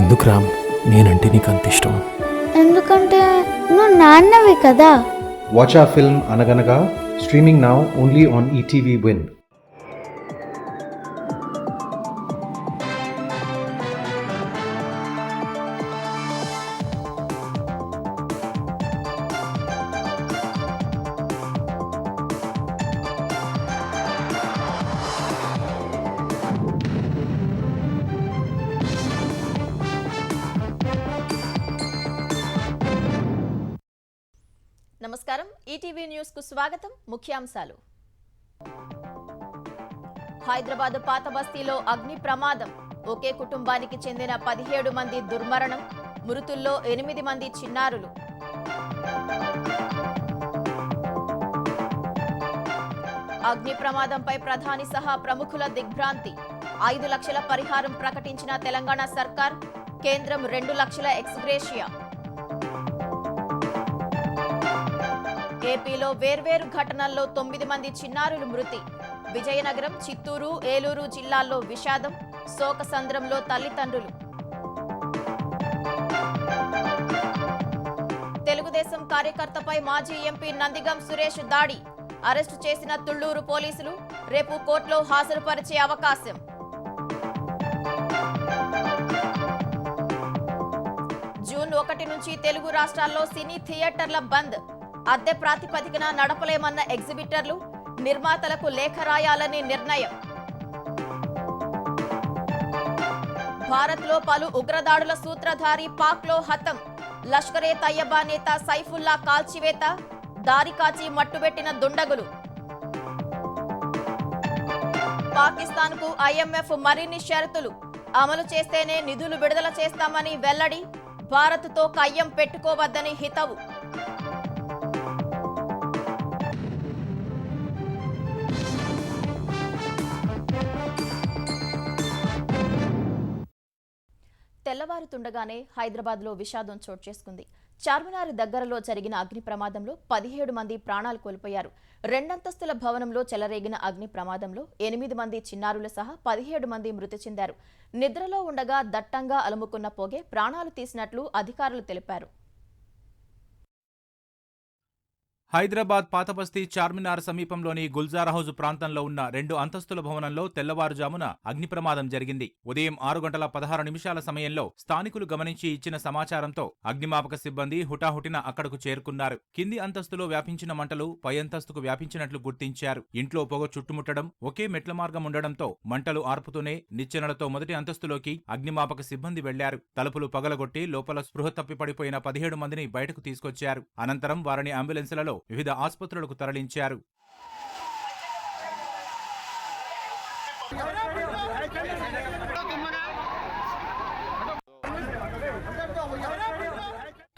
ఎందుకు రామ్ నేనంటే నీకు అంత ఇష్టం? ఎందుకంటే నువ్వు నాన్నవి కదా. Watch our film Anaganaga, streaming now only on ETV Win. నమస్కారం, ఈటీవీ న్యూస్ కు స్వాగతం. ముఖ్యాంశాలు. హైదరాబాద్ పాత బస్తీలో అగ్ని ప్రమాదం. ఒకే కుటుంబానికి చెందిన 17 మంది దుర్మరణం. మృతుల్లో 8 మంది చిన్నారులు. అగ్ని ప్రమాదంపై ప్రధాని సహా ప్రముఖుల దిగ్భ్రాంతి. 5 లక్షల పరిహారం ప్రకటించిన తెలంగాణ సర్కార్. కేంద్రం 2 లక్షల ఎక్స్గ్రేషియా. ఏపీలో వేర్వేరు ఘటనల్లో 9 మంది చిన్నారులు మృతి. విజయనగరం, చిత్తూరు, ఏలూరు జిల్లాల్లో విషాదం. శోకసంద్రంలో తల్లిదండ్రులు. తెలుగుదేశం కార్యకర్తపై మాజీ ఎంపీ నందిగం సురేష్ దాడి. అరెస్టు చేసిన తుళ్లూరు పోలీసులు. రేపు కోర్టులో హాజరుపరిచే అవకాశం. జూన్ 1 నుంచి తెలుగు రాష్ట్రాల్లో సినీ థియేటర్ల బంద్. అద్దె ప్రాతిపదికన నడపలేమన్న ఎగ్జిబిటర్లు. నిర్మాతలకు లేఖ రాయాలని నిర్ణయం. భారత్లో పలు ఉగ్రదాడుల సూత్రధారి పాక్లో హతం. లష్కరే తయ్యబా నేత సైఫుల్లా కాల్చివేత. దారి కాచి మట్టుబెట్టిన దుండగులు. పాకిస్తాన్కు ఐఎంఎఫ్ మరిన్ని షరతులు. అమలు చేస్తేనే నిధులు విడుదల చేస్తామని వెల్లడి. భారత్తో కయ్యం పెట్టుకోవద్దని హితవు. తెల్లవారుతుండగానే హైదరాబాద్లో విషాదం చోటు చేసుకుంది. చార్మినార్ దగ్గరలో జరిగిన అగ్ని ప్రమాదంలో 17 మంది ప్రాణాలు కోల్పోయారు. 2 అంతస్తుల భవనంలో చెలరేగిన అగ్ని ప్రమాదంలో 8 మంది చిన్నారులు సహా 17 మంది మృతి చెందారు. నిద్రలో ఉండగా దట్టంగా అలుముకున్న పొగే ప్రాణాలు తీసినట్లు అధికారులు తెలిపారు. హైదరాబాద్ పాతబస్తీ చార్మినార్ సమీపంలోని గుల్జార్ హౌజ్ ప్రాంతంలో ఉన్న 2 అంతస్తుల భవనంలో తెల్లవారుజామున అగ్ని ప్రమాదం జరిగింది. ఉదయం 6:16 సమయంలో స్థానికులు గమనించి ఇచ్చిన సమాచారంతో అగ్నిమాపక సిబ్బంది హుటాహుటిన అక్కడకు చేరుకున్నారు. కింది అంతస్తులో వ్యాపించిన మంటలు పై అంతస్తుకు వ్యాపించినట్లు గుర్తించారు. ఇంట్లో పొగ చుట్టుముట్టడం, ఒకే మెట్ల మార్గం ఉండడంతో మంటలు ఆర్పుతూనే నిచ్చెనలతో మొదటి అంతస్తులోకి అగ్నిమాపక సిబ్బంది వెళ్లారు. తలుపులు పగలగొట్టి లోపల స్పృహ తప్పి పడిపోయిన 17 మందిని బయటకు తీసుకొచ్చారు. అనంతరం వారిని అంబులెన్స్లలో వివిధ ఆసుపత్రులకు తరలించారు.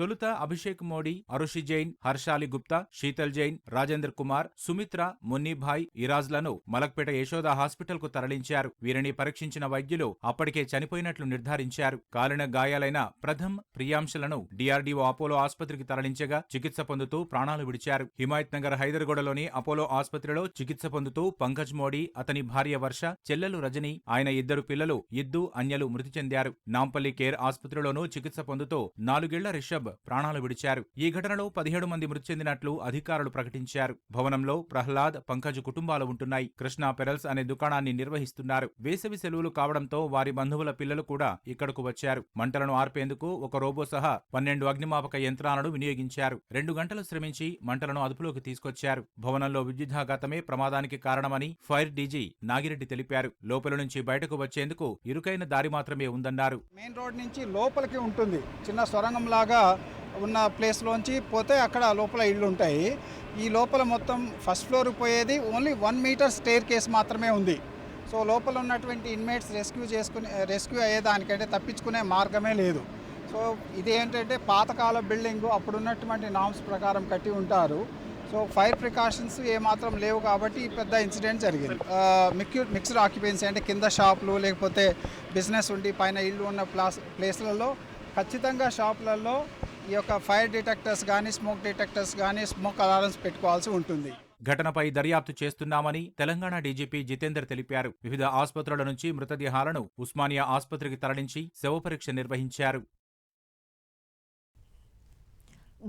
తొలుత అభిషేక్ మోడీ, అరుషి జైన్, హర్షాలి గుప్తా, శీతల్ జైన్, రాజేంద్ర కుమార్, సుమిత్ర, మున్నీభాయ్, ఇరాజ్లను మలక్పేట యశోద హాస్పిటల్ కు తరలించారు. వీరిని పరీక్షించిన వైద్యులు అప్పటికే చనిపోయినట్లు నిర్ధారించారు. కాలిన గాయాలైన ప్రథమ్, ప్రియాంశలను డిఆర్డీఓ అపోలో ఆసుపత్రికి తరలించగా చికిత్స పొందుతూ ప్రాణాలు విడిచారు. హిమాయత్ నగర్ హైదర్గూడలోని అపోలో ఆసుపత్రిలో చికిత్స పొందుతూ పంకజ్ మోడీ, అతని భార్య వర్ష, చెల్లెలు రజని, ఆయన 2 పిల్లలు ఇద్దు, అన్యలు మృతి చెందారు. నాంపల్లి కేర్ ఆసుపత్రిలోనూ చికిత్స పొందుతూ 4 ఏళ్ల రిషబ్ ప్రాణాలు విడిచారు. ఈ ఘటనలో 17 మంది మృతి చెందినట్లు అధికారులు ప్రకటించారు. భవనంలో ప్రహ్లాద్, పంకజ్ కుటుంబాలు ఉంటున్నాయి. కృష్ణ పెరల్స్ అనే దుకాణాన్ని నిర్వహిస్తున్నారు. వేసవి సెలవులు కావడంతో వారి బంధువుల పిల్లలు కూడా ఇక్కడకు వచ్చారు. మంటలను ఆర్పేందుకు ఒక రోబో సహా 12 అగ్నిమాపక యంత్రాలను వినియోగించారు. 2 గంటలు శ్రమించి మంటలను అదుపులోకి తీసుకొచ్చారు. భవనంలో విద్యుద్ఘాతమే ప్రమాదానికి కారణమని ఫైర్ డీజీ నాగిరెడ్డి తెలిపారు. లోపల నుంచి బయటకు వచ్చేందుకు ఇరుకైన దారి మాత్రమే ఉందన్నారు. మెయిన్ రోడ్ నుంచి లోపలికి ఉంటుంది. చిన్న సొరంగం లాగా ఉన్న ప్లేస్లోంచి పోతే అక్కడ లోపల ఇళ్ళు ఉంటాయి. ఈ లోపల మొత్తం ఫస్ట్ ఫ్లోర్ పోయేది ఓన్లీ 1 మీటర్ స్టేర్ కేస్ మాత్రమే ఉంది. సో లోపల ఉన్నటువంటి ఇన్మేట్స్ రెస్క్యూ అయ్యేదానికంటే తప్పించుకునే మార్గమే లేదు. సో ఇది ఏంటంటే పాతకాల బిల్డింగు, అప్పుడు ఉన్నటువంటి నామ్స్ ప్రకారం కట్టి ఉంటారు. సో ఫైర్ ప్రికాషన్స్ ఏమాత్రం లేవు కాబట్టి పెద్ద ఇన్సిడెంట్ జరిగింది. మిక్స్డ్ ఆక్యుపెన్సీ అంటే కింద షాపులు లేకపోతే బిజినెస్ ఉండి పైన ఇళ్ళు ఉన్న ప్లేస్లలో ఖచ్చితంగా షాపులలో ఈ యొక్క ఫైర్ డిటెక్టర్స్ కానీ, స్మోక్ డిటెక్టర్స్ కానీ, స్మోక్ అలారమ్స్ పెట్టుకోవాల్సి ఉంటుంది. ఘటనపై దర్యాప్తు చేస్తున్నామని తెలంగాణ డీజీపీ జితేందర్ తెలిపారు. వివిధ ఆసుపత్రుల నుంచి మృతదేహాలను ఉస్మానియా ఆసుపత్రికి తరలించి శవపరీక్ష నిర్వహించారు.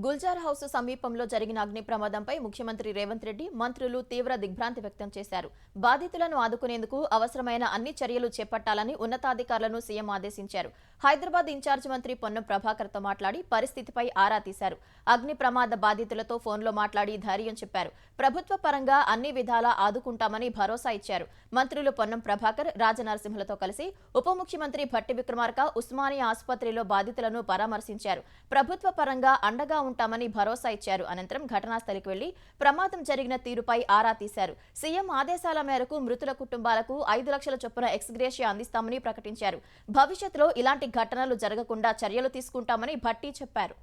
గుల్జార్ హౌస్ సమీపంలో జరిగిన అగ్ని ప్రమాదంపై ముఖ్యమంత్రి రేవంత్ రెడ్డి, మంత్రులు తీవ్ర దిగ్భ్రాంతి వ్యక్తం చేశారు. బాధితులను ఆదుకునేందుకు అవసరమైన అన్ని చర్యలు చేపట్టాలని ఉన్నతాధికారులను సీఎం ఆదేశించారు. హైదరాబాద్ ఇన్ఛార్జ్ మంత్రి పొన్నం ప్రభాకర్తో మాట్లాడి పరిస్థితిపై ఆరా తీశారు. అగ్ని ప్రమాద బాధితులతో ఫోన్లో మాట్లాడి ధైర్యం చెప్పారు. ప్రభుత్వ పరంగా అన్ని విధాలా ఆదుకుంటామని భరోసా ఇచ్చారు. మంత్రులు పొన్నం ప్రభాకర్, రాజనరసింహలతో కలిసి ఉప ముఖ్యమంత్రి భట్టి విక్రమార్క ఉస్మానియా ఆసుపత్రిలో బాధితులను పరామర్శించారు. ప్రభుత్వ పరంగా అండగా ఉంటామని భరోసా ఇచ్చారు. అనంతరం ఘటనాస్థలికి వెళ్లి ప్రమాదం జరిగిన తీరుపై ఆరా తీశారు. సీఎం ఆదేశాల మేరకు మృతుల కుటుంబాలకు 5 లక్షల చొప్పున ఎక్స్గ్రేషియా అందిస్తామని ప్రకటించారు. భవిష్యత్తులో ఇలాంటి ఘటనలు జరగకుండా చర్యలు తీసుకుంటామని భట్టి చెప్పారు.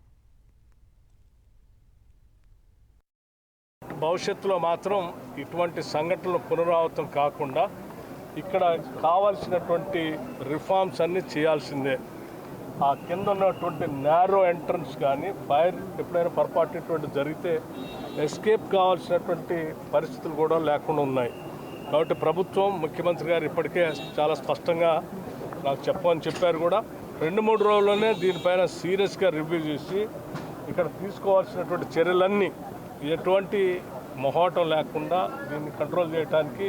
భవిష్యత్తులో మాత్రం ఇటువంటి సంఘటనలు పునరావృతం కాకుండా ఇక్కడ కావాల్సినటువంటి రిఫార్మ్స్ అన్నీ చేయాల్సిందే. ఆ కింద ఉన్నటువంటి నేరో ఎంట్రన్స్ కానీ ఫైర్ ఎప్పుడైనా పొరపాటు జరిగితే ఎస్కేప్ కావాల్సినటువంటి పరిస్థితులు కూడా లేకుండా ఉన్నాయి. కాబట్టి ప్రభుత్వం, ముఖ్యమంత్రి గారు ఇప్పటికే చాలా స్పష్టంగా నాకు చెప్పమని చెప్పారు. కూడా 2-3 రోజుల్లోనే దీనిపైన సీరియస్గా రివ్యూ చేసి ఇక్కడ తీసుకోవాల్సినటువంటి చర్యలన్నీ ఎటువంటి మొహమాటం లేకుండా దీన్ని కంట్రోల్ చేయడానికి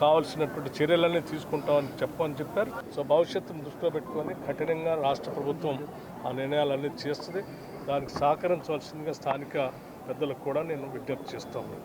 కావాల్సినటువంటి చర్యలన్నీ తీసుకుంటామని చెప్పమని చెప్పారు. సో భవిష్యత్తును దృష్టిలో పెట్టుకొని కఠినంగా రాష్ట్ర ప్రభుత్వం ఆ నిర్ణయాలన్నీ చేస్తుంది. దానికి సహకరించవలసిందిగా స్థానిక పెద్దలకు కూడా నేను విజ్ఞప్తి చేస్తాను.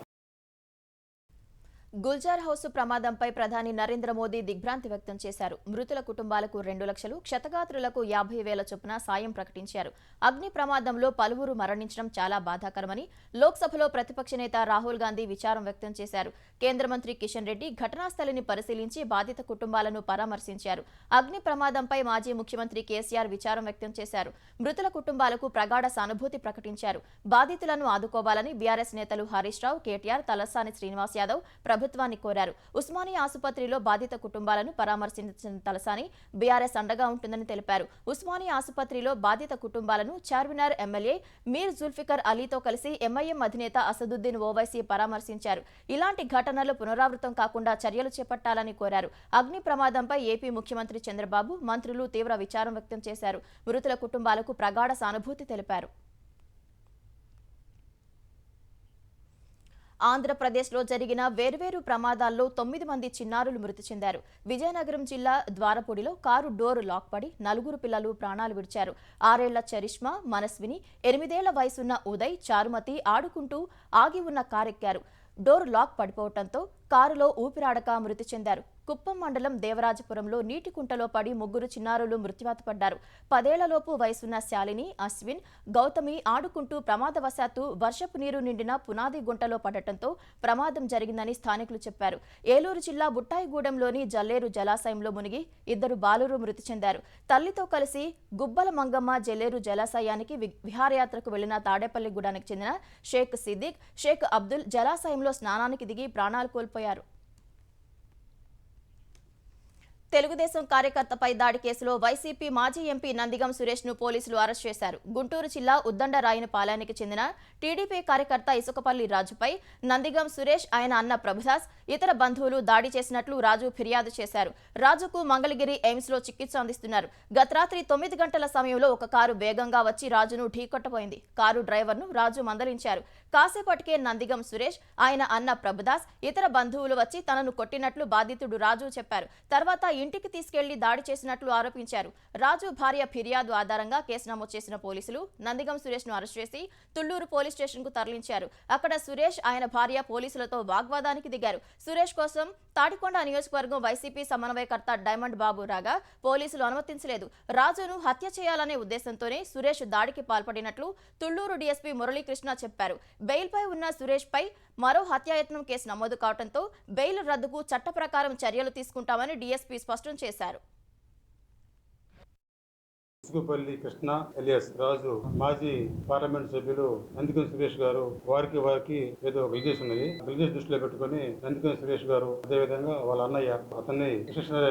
గుల్జార్ హౌస్ ప్రమాదంపై ప్రధాని నరేంద్ర మోదీ దిగ్భ్రాంతి వ్యక్తం చేశారు. మృతుల కుటుంబాలకు 2 లక్షలు, క్షతగాత్రులకు 50,000 చొప్పున సాయం ప్రకటించారు. అగ్ని ప్రమాదంలో పలువురు మరణించడం చాలా బాధాకరమని లోక్సభలో ప్రతిపక్ష నేత రాహుల్ గాంధీ విచారం వ్యక్తం చేశారు. కేంద్ర మంత్రి కిషన్ రెడ్డి ఘటనాస్థలిని పరిశీలించి బాధిత కుటుంబాలను పరామర్శించారు. అగ్ని ప్రమాదంపై మాజీ ముఖ్యమంత్రి కేసీఆర్ విచారం వ్యక్తం చేశారు. మృతుల కుటుంబాలకు ప్రగాఢ సానుభూతి ప్రకటించారు. బాధితులను ఆదుకోవాలని బీఆర్ఎస్ నేతలు హరీష్ రావు, కేటీఆర్, తలసాని శ్రీనివాస్ యాదవ్ ప్రభుత్వాన్ని కోరారు. ఉస్మానియా ఆసుపత్రిలో బాధిత కుటుంబాలను పరామర్శించిన తలసాని బీఆర్ఎస్ అండగా ఉంటుందని తెలిపారు. ఉస్మానియా ఆసుపత్రిలో బాధిత కుటుంబాలను చార్మినార్ ఎమ్మెల్యే మీర్ జుల్ఫికర్ అలీతో కలిసి ఎంఐఎం అధినేత అసదుద్దీన్ ఓవైసీ పరామర్శించారు. ఇలాంటి ఘటనలు పునరావృతం కాకుండా చర్యలు చేపట్టాలని కోరారు. అగ్ని ప్రమాదంపై ఏపీ ముఖ్యమంత్రి చంద్రబాబు, మంత్రులు తీవ్ర విచారం వ్యక్తం చేశారు. మృతుల కుటుంబాలకు ప్రగాఢ సానుభూతి తెలిపారు. ఆంధ్రప్రదేశ్లో జరిగిన వేర్వేరు ప్రమాదాల్లో 9 మంది చిన్నారులు మృతి చెందారు. విజయనగరం జిల్లా ద్వారపూడిలో కారు డోర్ లాక్ పడి 4 పిల్లలు ప్రాణాలు విడిచారు. 6 ఏళ్ల చరిష్మా, మనస్విని, 8 ఏళ్ల వయసున్న ఉదయ్, చారుమతి ఆడుకుంటూ ఆగి ఉన్న కారెక్కారు. డోర్ లాక్ పడిపోవడంతో కారులో ఊపిరాడక మృతి చెందారు. కుప్పం మండలం దేవరాజపురంలో నీటి కుంటలో పడి 3 చిన్నారులు మృత్యువాత పడ్డారు. 10 ఏళ్లలోపు వయసున్న శాలిని, అశ్విన్, గౌతమి ఆడుకుంటూ ప్రమాదవశాత్తు వర్షపు నీరు నిండిన పునాది గుంటలో పడటంతో ప్రమాదం జరిగిందని స్థానికులు చెప్పారు. ఏలూరు జిల్లా బుట్టాయిగూడెంలోని జల్లేరు జలాశయంలో మునిగి 2 బాలురు మృతి చెందారు. తల్లితో కలిసి గుబ్బల మంగమ్మ జల్లేరు జలాశయానికి విహారయాత్రకు వెళ్లిన తాడేపల్లిగూడానికి చెందిన షేక్ సిద్దిక్, షేక్ అబ్దుల్ జలాశయంలో స్నానానికి దిగి ప్రాణాలు కోల్పోయారు. తెలుగుదేశం కార్యకర్తపై దాడి కేసులో వైసీపీ మాజీ ఎంపీ నందిగం సురేష్ ను పోలీసులు అరెస్ట్ చేశారు. గుంటూరు జిల్లా ఉద్దండరాయనపాలెనికి చెందిన టీడీపీ కార్యకర్త ఇసుకపల్లి రాజుపై నందిగం సురేష్, ఆయన అన్న ప్రభుదాస్, ఇతర బంధువులు దాడి చేసినట్లు రాజు ఫిర్యాదు చేశారు. రాజుకు మంగళగిరి ఎయిమ్స్ లో చికిత్స అందిస్తున్నారు. గత రాత్రి 9 గంటల సమయంలో ఒక కారు వేగంగా వచ్చి రాజును ఢీకొట్టబోయింది. కారు డ్రైవర్ను రాజు మందలించారు. కాసేపటికే నందిగం సురేష్, ఆయన అన్న ప్రభుదాస్, ఇతర బంధువులు వచ్చి తనను కొట్టినట్లు బాధితుడు రాజు చెప్పారు. తర్వాత ఇంటికి తీసుకెళ్లి దాడి చేసినట్లు ఆరోపించారు. రాజు భార్య ఫిర్యాదు ఆధారంగా కేసు నమోదు చేసిన పోలీసులు నందిగం సురేష్ ను అరెస్ట్ చేసి తుళ్లూరు పోలీస్ స్టేషన్ కు తరలించారు. అక్కడ సురేష్, ఆయన భార్య పోలీసులతో వాగ్వాదానికి దిగారు. సురేష్ కోసం తాడికొండ నియోజకవర్గం వైసీపీ సమన్వయకర్త డైమండ్ బాబు రాగా పోలీసులు అనుమతించలేదు. రాజును హత్య చేయాలనే ఉద్దేశంతోనే సురేష్ దాడికి పాల్పడినట్లు తుళ్లూరు డీఎస్పీ మురళీకృష్ణ చెప్పారు. బెయిల్పై ఉన్న సురేష్ పై మరో హత్యాయత్నం కేసు నమోదు కావడంతో బెయిల్ రద్దుకు చట్ట ప్రకారం చర్యలు తీసుకుంటామని డీఎస్పీ స్పష్టం చేశారు. ఇసుకపల్లి కృష్ణ ఎలియస్ రాజు మాజీ పార్లమెంట్ సభ్యులు నందికొండ సురేష్ గారు వారికి ఏదో విలిగేషన్ ఉన్నాయి. విలిగేషన్ దృష్టిలో పెట్టుకుని నందికొండ సురేష్ గారు అదేవిధంగా వాళ్ళ అన్నయ్య అతన్ని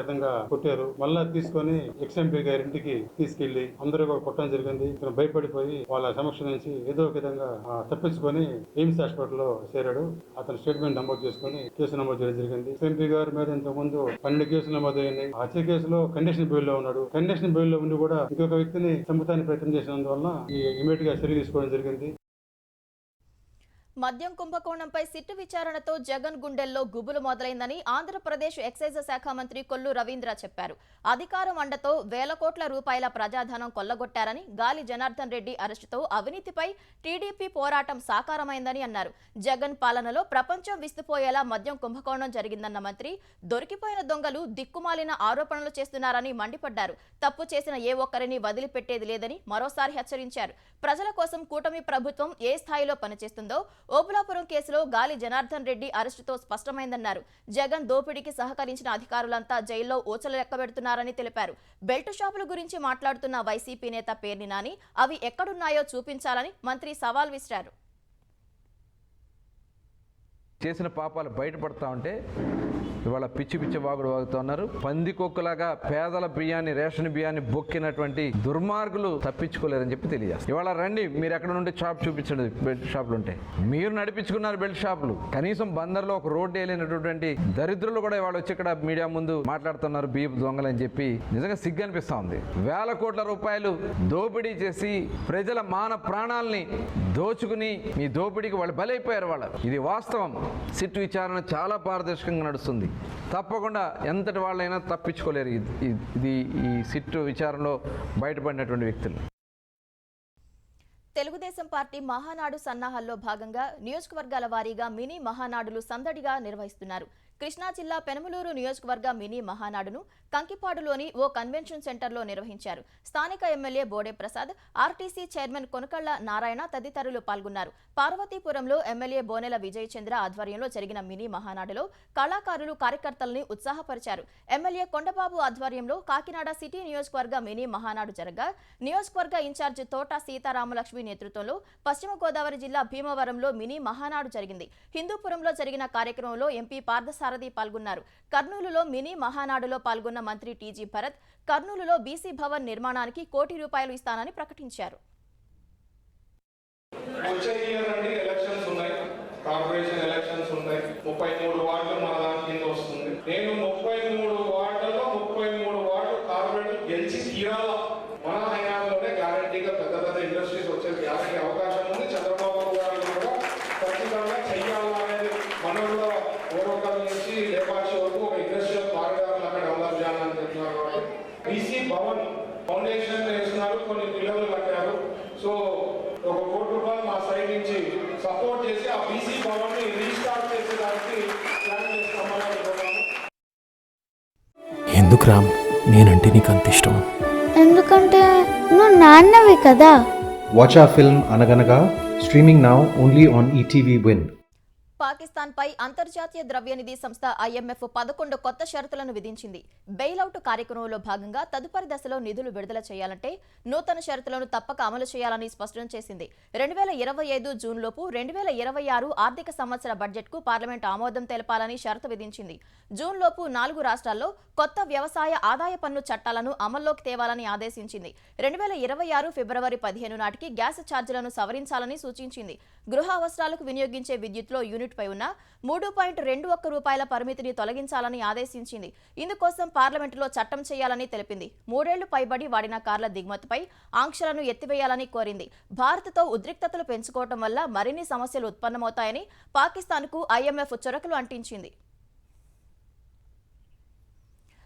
విధంగా కొట్టారు. మళ్ళా తీసుకొని ఎక్స్ఎంపీ గారి ఇంటికి తీసుకెళ్లి అందరూ కూడా కొట్టడం జరిగింది. ఇతను భయపడిపోయి వాళ్ళ సమక్షం నుంచి ఏదో ఒక విధంగా తప్పించుకొని ఎయిమ్స్ హాస్పిటల్లో చేరాడు. అతను స్టేట్మెంట్ నమోదు చేసుకుని కేసు నమోదు చేయడం జరిగింది. ఎక్స్ఎంపీ గారి మీద ఇంతకు ముందు 12 కేసులు నమోదయ్యాయి. హత్య కేసులో కండిషన్ బెయిల్ లో ఉన్నాడు. కండిషన్ బెయిల్ లో ఉండి కూడా ఇంకొక వ్యక్తిని చంపడానికి ప్రయత్నం చేసినందువల్ల ఇమీడియట్ గా చర్య తీసుకోవడం జరిగింది. మద్యం కుంభకోణంపై సిట్టు విచారణతో జగన్ గుండెల్లో గుబులు మొదలైందని ఆంధ్రప్రదేశ్ ఎక్సైజ్ శాఖ మంత్రి కొల్లు రవీంద్ర చెప్పారు. అధికారం అండతో వేల కోట్ల రూపాయల ప్రజాధనం కొల్లగొట్టారని, గాలి జనార్దన్ రెడ్డి అరెస్టుతో అవినీతిపై టీడీపీ పోరాటం సాకారమైందని అన్నారు. జగన్ పాలనలో ప్రపంచం విస్తుపోయేలా మద్యం కుంభకోణం జరిగిందన్న మంత్రి, దొరికిపోయిన దొంగలు దిక్కుమాలిన ఆరోపణలు చేస్తున్నారని మండిపడ్డారు. తప్పు చేసిన ఏ ఒక్కరిని వదిలిపెట్టేది లేదని మరోసారి హెచ్చరించారు. ప్రజల కోసం కూటమి ప్రభుత్వం ఏ స్థాయిలో పనిచేస్తుందో ఓబులాపురం కేసులో గాలి జనార్దన్ రెడ్డి అరెస్టుతో స్పష్టమైందన్నారు. జగన్ దోపిడీకి సహకరించిన అధికారులంతా జైల్లో ఊచలు లెక్కబెడుతున్నారని తెలిపారు. బెల్ట్ షాపుల గురించి మాట్లాడుతున్న వైసీపీ నేత పేర్ని నాని అవి ఎక్కడున్నాయో చూపించాలని మంత్రి సవాల్ విసిరారు. చేసిన పాపాలు బయటపడతా ఉంటే ఇవాళ పిచ్చి వాగుడు వాగుతున్నారు. పందికొక్కులాగా పేదల బియ్యాన్ని, రేషన్ బియ్యాన్ని బొక్కినటువంటి దుర్మార్గులు తప్పించుకోలేరని చెప్పి తెలియజేస్తారు. ఇవాళ రండి, మీరు ఎక్కడ నుండి షాప్ చూపించండి. బెల్ట్ షాపులు ఉంటే మీరు నడిపించుకున్నారు బెల్ట్ షాపులు. కనీసం బందర్లో ఒక రోడ్డు వేయలేనటువంటి దరిద్రులు కూడా ఇవాళ వచ్చి ఇక్కడ మీడియా ముందు మాట్లాడుతున్నారు బియ్యపు దొంగలని చెప్పి. నిజంగా సిగ్గు అనిపిస్తా ఉంది. వేల కోట్ల రూపాయలు దోపిడీ చేసి ప్రజల మాన ప్రాణాలని దోచుకుని మీ దోపిడీకి వాళ్ళు బలైపోయారు. ఇది వాస్తవం. సిట్టు విచారణ చాలా పారదర్శకంగా నడుస్తుంది. తప్పకుండా ఎంతటి వాళ్ళైనా తప్పించుకోలేరు ఈ సిట్టు విచారణలో బయటపడినటువంటి వ్యక్తులు. తెలుగుదేశం పార్టీ మహానాడు సన్నాహాల్లో భాగంగా నియోజకవర్గాల వారీగా మినీ మహానాడులు సందడిగా నిర్వహిస్తున్నారు. కృష్ణా జిల్లా పెనమలూరు నియోజకవర్గ మినీ మహానాడును కంకిపాడులోని ఓ కన్వెన్షన్ సెంటర్లో నిర్వహించారు. స్థానిక MLA Bode Prasad, RTC chairman Konakalla Narayana తదితరులు పాల్గొన్నారు. పార్వతీపురంలో ఎమ్మెల్యే బోనెల విజయ్ చంద్ర ఆధ్వర్యంలో జరిగిన మినీ మహానాడులో కళాకారులు, కార్యకర్తల్ని ఉత్సాహపరిచారు. ఎమ్మెల్యే కొండబాబు ఆధ్వర్యంలో కాకినాడ సిటీ నియోజకవర్గ మినీ మహానాడు జరగా, నియోజకవర్గ ఇన్ఛార్జి తోట సీతారామలక్ష్మి నేతృత్వంలో పశ్చిమ గోదావరి జిల్లా భీమవరంలో మినీ మహానాడు జరిగింది. హిందూపురంలో జరిగిన కార్యక్రమంలో ఎంపీ పార్థసారథి పాల్గొన్నారు. కర్నూలులో మినీ మహానాడులో పాల్గొన్న మంత్రి టీజీ భరత్, కర్నూలులో బీసీ భవన్ నిర్మాణానికి ₹1 కోటి ఇస్తానని ప్రకటించారు. కార్పొరేషన్ ఎలక్షన్స్ ఉన్నాయి. 33 వార్డులు మన దాని కింద వస్తుంది. నేను 33 వార్డులలో 33 వార్డు కార్పొరేటర్ గెలిచి తీరాలా. మన హయాంలోనే గ్యారంటీగా పెద్ద ఇండస్ట్రీస్ వచ్చే గ్యారంటీ అవకాశం ఉంది. చంద్రబాబు గారు కూడా ఖచ్చితంగా చెయ్యాలనేది మనలో పూర్వకాల నుంచి లేపాక్షి వరకు ఒక ఇండస్ట్రియల్ కారిడార్ లాగా డెవలప్ చేయాలని చెప్తున్నారు. కాబట్టి బీసీ భవన్ ఫౌండేషన్ వేస్తున్నారు, కొన్ని పిల్లలు కట్టారు. సో ₹1 కోటి మా సైడ్ నుంచి సపోర్ట్ చేసి ఆ బీసీ భవన్ ని రీస్టార్ట్ చేసేదానికి ప్లాన్ చేస్తామని అనుకున్నాము. ఎందుకు రామ్ నేనంటే నీకు అంత ఇష్టం? ఎందుకంటే నువ్వు నాన్నవి కదా. Watch our film Anaganaga, streaming now only on ETV Win. పాకిస్తాన్పై అంతర్జాతీయ ద్రవ్యనిధి సంస్థ IMF 11 కొత్త షరతులను విధించింది. బెయిలౌట్ కార్యక్రమంలో భాగంగా తదుపరి దశలో నిధులు విడుదల చేయాలంటే నూతన షరతులను తప్పక అమలు చేయాలని స్పష్టం చేసింది. 2025 జూన్లోపు 2026 ఆర్థిక సంవత్సర బడ్జెట్కు పార్లమెంట్ ఆమోదం తెలపాలని షరతు విధించింది. జూన్లోపు 4 రాష్ట్రాల్లో కొత్త వ్యవసాయ ఆదాయ పన్ను చట్టాలను అమల్లోకి తేవాలని ఆదేశించింది. 2026 ఫిబ్రవరి 15 నాటికి గ్యాస్ ఛార్జీలను సవరించాలని సూచించింది. గృహ అవసరాలకు వినియోగించే విద్యుత్లో యూనిట్ పై ఉన్న ₹3.21 పరిమితిని తొలగించాలని ఆదేశించింది. ఇందుకోసం పార్లమెంటులో చట్టం చేయాలని తెలిపింది. 3 ఏళ్లు పైబడి వాడిన కార్ల దిగుమతిపై ఆంక్షలను ఎత్తివేయాలని కోరింది. భారత్తో ఉద్రిక్తతలు పెంచుకోవటం వల్ల మరిన్ని సమస్యలు ఉత్పన్నమవుతాయని పాకిస్తాన్కు IMF చురకలు అంటించింది.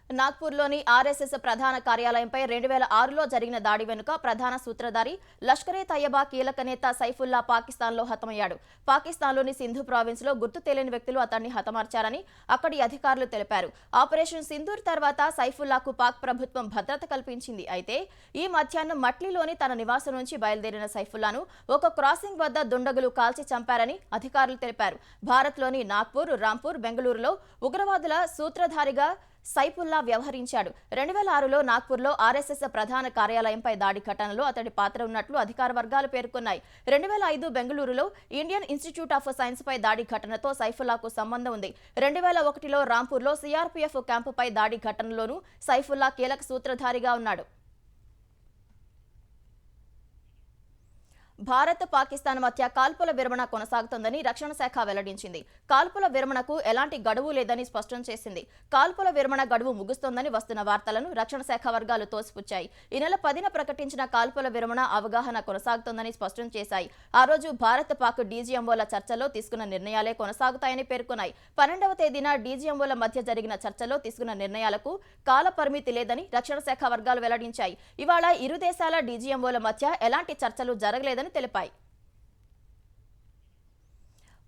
నాగ్పూర్లోని RSS ప్రధాన కార్యాలయంపై 2006లో జరిగిన దాడి వెనుక ప్రధాన సూత్రధారి లష్కరే తయ్యబా కీలక నేత సైఫుల్లా పాకిస్తాన్లో హతమయ్యాడు. పాకిస్తాన్లోని సింధు ప్రావిన్స్లో గుర్తు తెలియని వ్యక్తులు అతన్ని హతమార్చారని అక్కడి అధికారులు తెలిపారు. ఆపరేషన్ సింధూర్ తర్వాత సైఫుల్లాకు పాక్ ప్రభుత్వం భద్రత కల్పించింది. అయితే ఈ మధ్యాహ్నం మట్లీలోని తన నివాసం నుంచి బయలుదేరిన సైఫుల్లాను ఒక క్రాసింగ్ వద్ద దుండగులు కాల్చి చంపారని అధికారులు తెలిపారు. భారత్లోని నాగ్పూర్, రాంపూర్, బెంగళూరులో ఉగ్రవాదుల సూత్రధారిగా సైఫుల్లా వ్యవహరించాడు. 2006లో నాగ్పూర్లో ఆర్ఎస్ఎస్ ప్రధాన కార్యాలయంపై దాడి ఘటనలో అతడి పాత్ర ఉన్నట్లు అధికార వర్గాలు పేర్కొన్నాయి. 2005 బెంగళూరులో ఇండియన్ ఇన్స్టిట్యూట్ ఆఫ్ సైన్స్ పై దాడి ఘటనతో సైఫుల్లాకు సంబంధం ఉంది. 2001లో రాంపూర్లో సిఆర్పీఎఫ్ క్యాంపుపై దాడి ఘటనలోనూ సైఫుల్లా కీలక సూత్రధారిగా ఉన్నాడు. భారత్ పాకిస్తాన్ మధ్య కాల్పుల విరమణ కొనసాగుతోందని రక్షణ శాఖ వెల్లడించింది. కాల్పుల విరమణకు ఎలాంటి గడువు లేదని స్పష్టం చేసింది. కాల్పుల విరమణ గడువు ముగుస్తోందని వస్తున్న వార్తలను రక్షణ శాఖ వర్గాలు తోసిపుచ్చాయి. ఈ నెల 10న ప్రకటించిన కాల్పుల విరమణ అవగాహన కొనసాగుతోందని స్పష్టం చేశాయి. ఆ రోజు భారత్ పాక్ డీజీఎంఓల చర్చలో తీసుకున్న నిర్ణయాలే కొనసాగుతాయని పేర్కొన్నాయి. 12వ తేదీన డీజీఎంఓల మధ్య జరిగిన చర్చలో తీసుకున్న నిర్ణయాలకు కాల పరిమితి లేదని రక్షణ శాఖ వర్గాలు వెల్లడించాయి. ఇవాళ ఇరు దేశాల డీజీఎంఓల మధ్య ఎలాంటి చర్చలు జరగలేదని తెలిపాయి.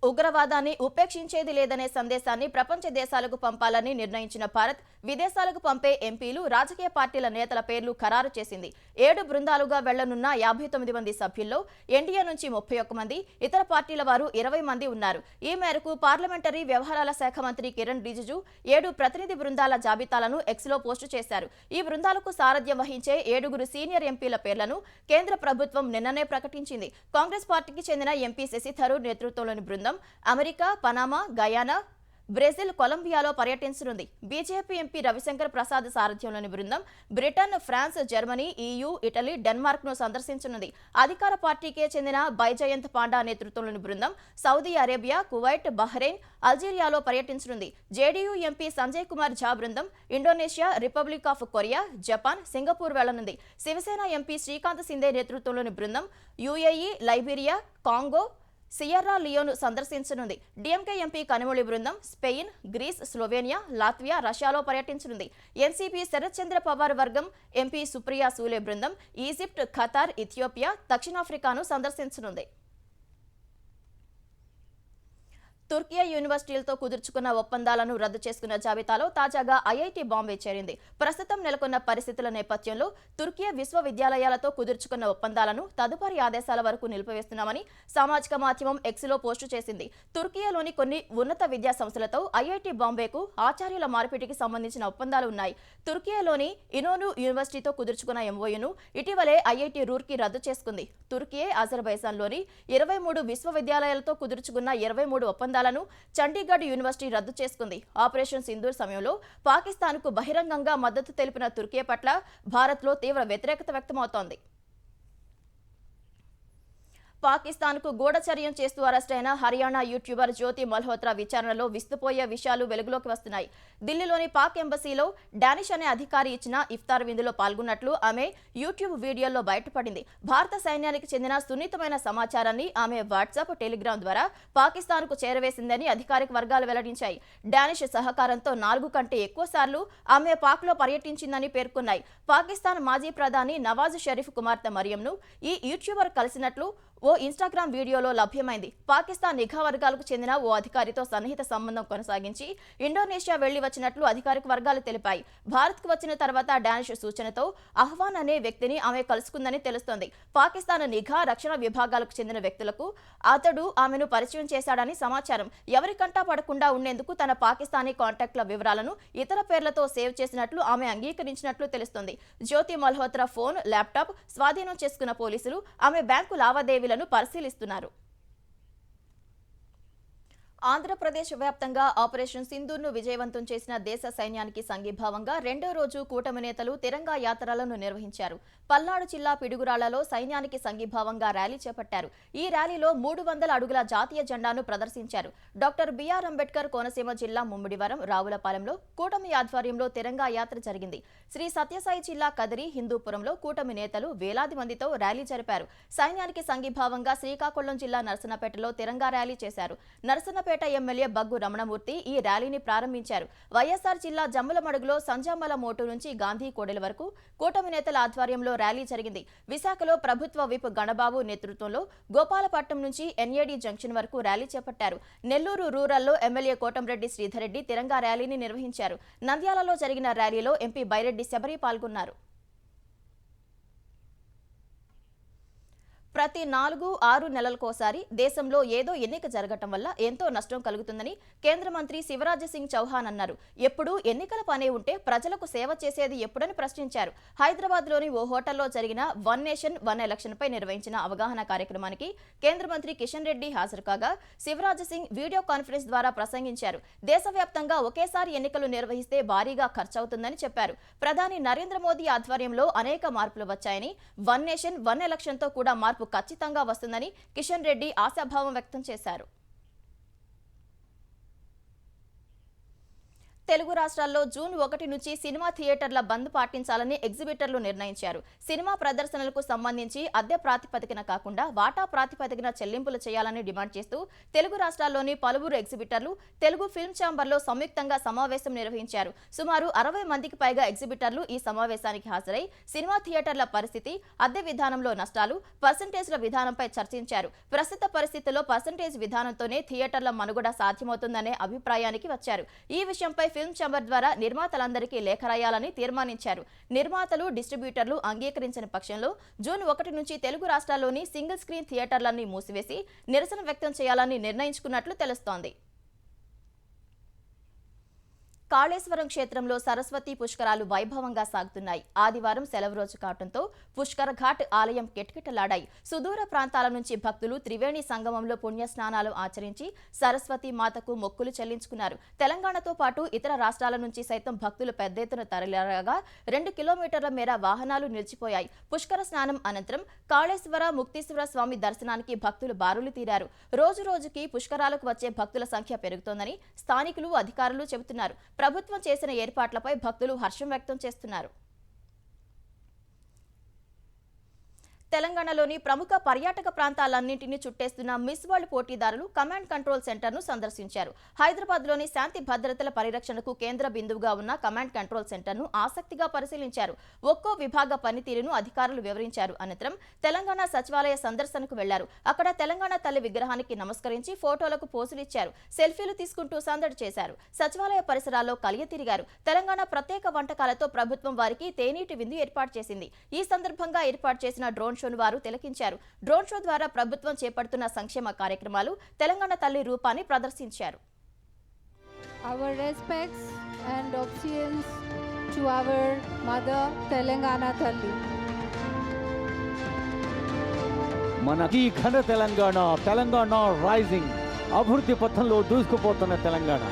ఉగ్రవాదాన్ని ఉపేక్షించేది లేదనే సందేశాన్ని ప్రపంచ దేశాలకు పంపాలని నిర్ణయించిన భారత్ విదేశాలకు పంపే ఎంపీలు, రాజకీయ పార్టీల నేతల పేర్లు ఖరారు చేసింది. 7 బృందాలుగా వెళ్లనున్న 59 మంది సభ్యుల్లో ఎన్డీఏ నుంచి 31 మంది, ఇతర పార్టీల వారు 20 మంది ఉన్నారు. ఈ మేరకు పార్లమెంటరీ వ్యవహారాల శాఖ మంత్రి కిరణ్ రిజిజు 7 ప్రతినిధి బృందాల జాబితాలను ఎక్స్లో పోస్టు చేశారు. ఈ బృందాలకు సారథ్యం వహించే 7 సీనియర్ ఎంపీల పేర్లను కేంద్ర ప్రభుత్వం నిన్ననే ప్రకటించింది. కాంగ్రెస్ పార్టీకి చెందిన ఎంపీ శశి థరూర్ నేతృత్వంలోని బృందం అమెరికా, పనామా, గయానా, బ్రెజిల్, కొలంబియాలో పర్యటించనుంది. బీజేపీ ఎంపీ రవిశంకర్ ప్రసాద్ సారథ్యంలోని బృందం Britain, France, Germany, EU, Italy, Denmark ను సందర్శించనుంది. అధికార పార్టీకే చెందిన బైజయంత్ పాండా నేతృత్వంలోని బృందం సౌదీ అరేబియా, కువైట్, బహ్రెయిన్, అల్జీరియాలో పర్యటించనుంది. జేడీయూ ఎంపీ సంజయ్ కుమార్ ఝా బృందం Indonesia, republic of Korea, Japan, Singapore వెళ్లనుంది. శివసేన ఎంపీ శ్రీకాంత్ సిందే నేతృత్వంలోని బృందం UAE, లైబీరియా, కాంగో, సియర్రా లియోను సందర్శించనుంది. డిఎంకే ఎంపీ కనుమూలి బృందం స్పెయిన్, గ్రీస్, స్లోవేనియా, లాత్వియా, రష్యాలో పర్యటించనుంది. ఎన్సీపీ శరత్ చంద్ర పవార్ వర్గం ఎంపీ సుప్రియా సూలే బృందం ఈజిప్ట్, ఖతార్, ఇథియోపియా, దక్షిణాఫ్రికాను సందర్శించనుంది. తుర్కియా యూనివర్సిటీలతో కుదుర్చుకున్న ఒప్పందాలను రద్దు చేసుకున్న జాబితాలో తాజాగా ఐఐటీ బాంబే చేరింది. ప్రస్తుతం నెలకొన్న పరిస్థితుల నేపథ్యంలో తుర్కియా విశ్వవిద్యాలయాలతో కుదుర్చుకున్న ఒప్పందాలను తదుపరి ఆదేశాల వరకు నిలిపివేస్తున్నామని సామాజిక మాధ్యమం ఎక్స్లో పోస్టు చేసింది. తుర్కియాలోని కొన్ని ఉన్నత విద్యా సంస్థలతో ఐఐటీ బాంబేకు ఆచార్యుల మార్పిడికి సంబంధించిన ఒప్పందాలు ఉన్నాయి. తుర్కియాలోని ఇనోను యూనివర్సిటీతో కుదుర్చుకున్న ఎంఓయూను ఇటీవలే ఐఐటీ రూర్కీ రద్దు చేసుకుంది. తుర్కియే అజర్బైజాన్లోని 23 విశ్వవిద్యాలయాలతో కుదుర్చుకున్న 23 ఒప్పందాలను చండీగఢ్ యూనివర్సిటీ రద్దు చేసుకుంది. ఆపరేషన్ సింధూర్ సమయంలో పాకిస్తాన్కు బహిరంగంగా మద్దతు తెలిపిన తుర్కియా పట్ల భారత్లో తీవ్ర వ్యతిరేకత వ్యక్తమవుతోంది. పాకిస్తాన్కు గూఢచర్యం చేస్తూ అరెస్టైన హర్యానా యూట్యూబర్ జ్యోతి మల్హోత్రా విచారణలో విస్తుపోయే విషయాలు వెలుగులోకి వస్తున్నాయి. ఢిల్లీలోని పాక్ ఎంబసీలో డానిష్ అనే అధికారి ఇచ్చిన ఇఫ్తార్ విందులో పాల్గొన్నట్లు ఆమె యూట్యూబ్ వీడియోలో బయటపడింది. భారత సైన్యానికి చెందిన సున్నితమైన సమాచారాన్ని ఆమె వాట్సాప్, టెలిగ్రామ్ ద్వారా పాకిస్తాన్కు చేరవేసిందని అధికారిక వర్గాలు వెల్లడించాయి. డానిష్ సహకారంతో 4 కంటే ఎక్కువ సార్లు ఆమె పాక్లో పర్యటించిందని పేర్కొన్నాయి. పాకిస్తాన్ మాజీ ప్రధాని నవాజ్ షరీఫ్ కుమార్తె మరియంను ఈ యూట్యూబర్ కలిసినట్లు ఓ ఇన్స్టాగ్రామ్ వీడియోలో లభ్యమైంది. పాకిస్తాన్ నిఘా వర్గాలకు చెందిన ఓ అధికారితో సన్నిహిత సంబంధం కొనసాగించి ఇండోనేషియా వెళ్లి వచ్చినట్లు అధికారిక వర్గాలు తెలిపాయి. భారత్కు వచ్చిన తర్వాత డానిష్ సూచనతో అహ్వాన్ అనే వ్యక్తిని ఆమె కలుసుకుందని తెలుస్తోంది. పాకిస్తాన్ నిఘా, రక్షణ విభాగాలకు చెందిన వ్యక్తులకు అతడు ఆమెను పరిచయం చేశాడని సమాచారం. ఎవరికంటా పడకుండా ఉండేందుకు తన పాకిస్తానీ కాంటాక్ట్ల వివరాలను ఇతర పేర్లతో సేవ్ చేసినట్లు ఆమె అంగీకరించినట్లు తెలుస్తోంది. జ్యోతి మల్హోత్రా ఫోన్, ల్యాప్టాప్ స్వాధీనం చేసుకున్న పోలీసులు ఆమె బ్యాంకు లావాదేవీలను పరిశీలిస్తున్నారు. ఆంధ్రప్రదేశ్ వ్యాప్తంగా ఆపరేషన్ సింధూర్ను విజయవంతం చేసిన దేశ సైన్యానికి సంఘీభావంగా 2వ రోజు కూటమి నేతలు తిరంగా యాత్రలను నిర్వహించారు. పల్నాడు జిల్లా పిడుగురాళ్లలో సైన్యానికి సంఘీభావంగా ర్యాలీ చేపట్టారు. ఈ ర్యాలీలో 300 అడుగుల జాతీయ జెండాను ప్రదర్శించారు. డాక్టర్ బిఆర్ అంబేద్కర్ కోనసీమ జిల్లా ముమ్మిడివరం, రావులపాలెంలో కూటమి ఆధ్వర్యంలో తిరంగా యాత్ర జరిగింది. శ్రీ సత్యసాయి జిల్లా కదిరి, హిందూపురంలో కూటమి నేతలు వేలాది మందితో ర్యాలీ జరిపారు. సైన్యానికి సంఘీభావంగా శ్రీకాకుళం జిల్లా నరసన్నపేటలో తిరంగా ర్యాలీ చేశారు. నరసన్నపేట ఎమ్మెల్యే బగ్గు రమణమూర్తి ఈ ర్యాలీని ప్రారంభించారు. వైఎస్ఆర్ జిల్లా జమ్ములమడుగులో సంజామల మోటు నుంచి గాంధీ కోడెల వరకు కూటమి నేతల ఆధ్వర్యంలో ర్యాలీ జరిగింది. విశాఖలో ప్రభుత్వ విప్ గణబాబు నేతృత్వంలో గోపాలపట్నం నుంచి ఎన్ఏడి జంక్షన్ వరకు ర్యాలీ చేపట్టారు. నెల్లూరు రూరల్లో ఎమ్మెల్యే కోటంరెడ్డి శ్రీధర్రెడ్డి తిరంగా ర్యాలీని నిర్వహించారు. నంద్యాలలో జరిగిన ర్యాలీలో ఎంపీ బైరెడ్డి శబరి పాల్గొన్నారు. ప్రతి 4-6 నెలలకోసారి దేశంలో ఏదో ఎన్నిక జరగటం వల్ల ఎంతో నష్టం కలుగుతుందని కేంద్ర మంత్రి శివరాజ్ సింగ్ చౌహాన్ అన్నారు. ఎప్పుడు ఎన్నికల పనే ఉంటే ప్రజలకు సేవ చేసేది ఎప్పుడని ప్రశ్నించారు. హైదరాబాద్లోని ఓ హోటల్లో జరిగిన వన్ నేషన్ వన్ ఎలక్షన్ పై నిర్వహించిన అవగాహన కార్యక్రమానికి కేంద్ర మంత్రి కిషన్ రెడ్డి హాజరు కాగా శివరాజ్ సింగ్ వీడియో కాన్ఫరెన్స్ ద్వారా ప్రసంగించారు. దేశవ్యాప్తంగా ఒకేసారి ఎన్నికలు నిర్వహిస్తే భారీగా ఖర్చవుతుందని చెప్పారు. ప్రధాని నరేంద్ర మోదీ ఆధ్వర్యంలో అనేక మార్పులు వచ్చాయని, వన్ నేషన్ వన్ ఎలక్షన్ తో కూడా మార్పు ఖచ్చితంగా వస్తుందని కిషన్ రెడ్డి ఆశాభావం వ్యక్తం చేశారు. తెలుగు రాష్ట్రాల్లో జూన్ 1 నుంచి సినిమా థియేటర్ల బంద్ పాటించాలని ఎగ్జిబిటర్లు నిర్ణయించారు. సినిమా ప్రదర్శనలకు సంబంధించి అద్దె ప్రాతిపదికన కాకుండా వాటా ప్రాతిపదికన చెల్లింపులు చేయాలని డిమాండ్ చేస్తూ తెలుగు రాష్ట్రాల్లోని పలువురు ఎగ్జిబిటర్లు తెలుగు ఫిల్మ్ ఛాంబర్లో సంయుక్తంగా సమావేశం నిర్వహించారు. సుమారు 60 మందికి పైగా ఎగ్జిబిటర్లు ఈ సమావేశానికి హాజరై సినిమా థియేటర్ల పరిస్థితి, అద్దె విధానంలో నష్టాలు, పర్సంటేజ్ల విధానంపై చర్చించారు. ప్రస్తుత పరిస్థితుల్లో పర్సంటేజ్ విధానంతోనే థియేటర్ల మనుగడ సాధ్యమవుతుందనే అభిప్రాయానికి వచ్చారు. ఈ విషయంపై ఫిల్మ్ ఛాంబర్ ద్వారా నిర్మాతలందరికీ లేఖ రాయాలని తీర్మానించారు. నిర్మాతలు, డిస్ట్రిబ్యూటర్లు అంగీకరించిన పక్షంలో జూన్ 1 నుంచి తెలుగు రాష్ట్రాల్లోని సింగిల్ స్క్రీన్ థియేటర్లన్నీ మూసివేసి నిరసన వ్యక్తం చేయాలని నిర్ణయించుకున్నట్లు తెలుస్తోంది. కాళేశ్వరం క్షేత్రంలో సరస్వతి పుష్కరాలు వైభవంగా సాగుతున్నాయి. ఆదివారం సెలవు రోజు కావడంతో పుష్కర్ ఘాట్ ఆలయం కిటకిటలాడాయి. సుదూర ప్రాంతాల నుంచి భక్తులు త్రివేణి సంగమంలో పుణ్యస్నానాలు ఆచరించి సరస్వతి మాతకు మొక్కులు చెల్లించుకున్నారు. తెలంగాణతో పాటు ఇతర రాష్ట్రాల నుంచి సైతం భక్తులు పెద్ద ఎత్తున తరలిరాగా 2 కిలోమీటర్ల మేర వాహనాలు నిలిచిపోయాయి. పుష్కర స్నానం అనంతరం కాళేశ్వర ముక్తీశ్వర స్వామి దర్శనానికి భక్తులు బారులు తీరారు. రోజు రోజుకి పుష్కరాలకు వచ్చే భక్తుల సంఖ్య పెరుగుతోందని స్థానికులు, అధికారులు చెబుతున్నారు. ప్రభుత్వం చేసిన ఏర్పాట్లపై భక్తులు హర్షం వ్యక్తం చేస్తున్నారు. తెలంగాణలోని ప్రముఖ పర్యాటక ప్రాంతాలన్నింటినీ చుట్టేస్తున్న మిస్ వరల్డ్ పోటీదారులు కమాండ్ కంట్రోల్ సెంటర్ను సందర్శించారు. హైదరాబాద్లోని శాంతి భద్రతల పరిరక్షణకు కేంద్ర బిందువుగా ఉన్న కమాండ్ కంట్రోల్ సెంటర్ను ఆసక్తిగా పరిశీలించారు. ఒక్కో విభాగ పనితీరును అధికారులు వివరించారు. అనంతరం తెలంగాణ సచివాలయ సందర్శనకు వెళ్లారు. అక్కడ తెలంగాణ తల్లి విగ్రహానికి నమస్కరించి ఫోటోలకు పోజులిచ్చారు. సెల్ఫీలు తీసుకుంటూ సందడి చేశారు. సచివాలయ పరిసరాల్లో కలియ తిరిగారు. తెలంగాణ ప్రత్యేక వంటకాలతో ప్రభుత్వం వారికి తేనీటి విందు ఏర్పాటు చేసింది. ఈ సందర్భంగా ఏర్పాటు చేసిన డ్రోన్ షోను వారు తిలకించారు. డ్రోన్ షో ద్వారా ప్రభుత్వం చేపడుతున్న సంక్షేమ కార్యక్రమాలు, తెలంగాణ తల్లి రూపాన్ని ప్రదర్శించారు. Our respects and obeisance to our mother Telangana Talli. మనకి ఘన తెలంగాణ రైజింగ్, అభివృద్ధి పథంలో దూసుకుపోతున్న తెలంగాణ.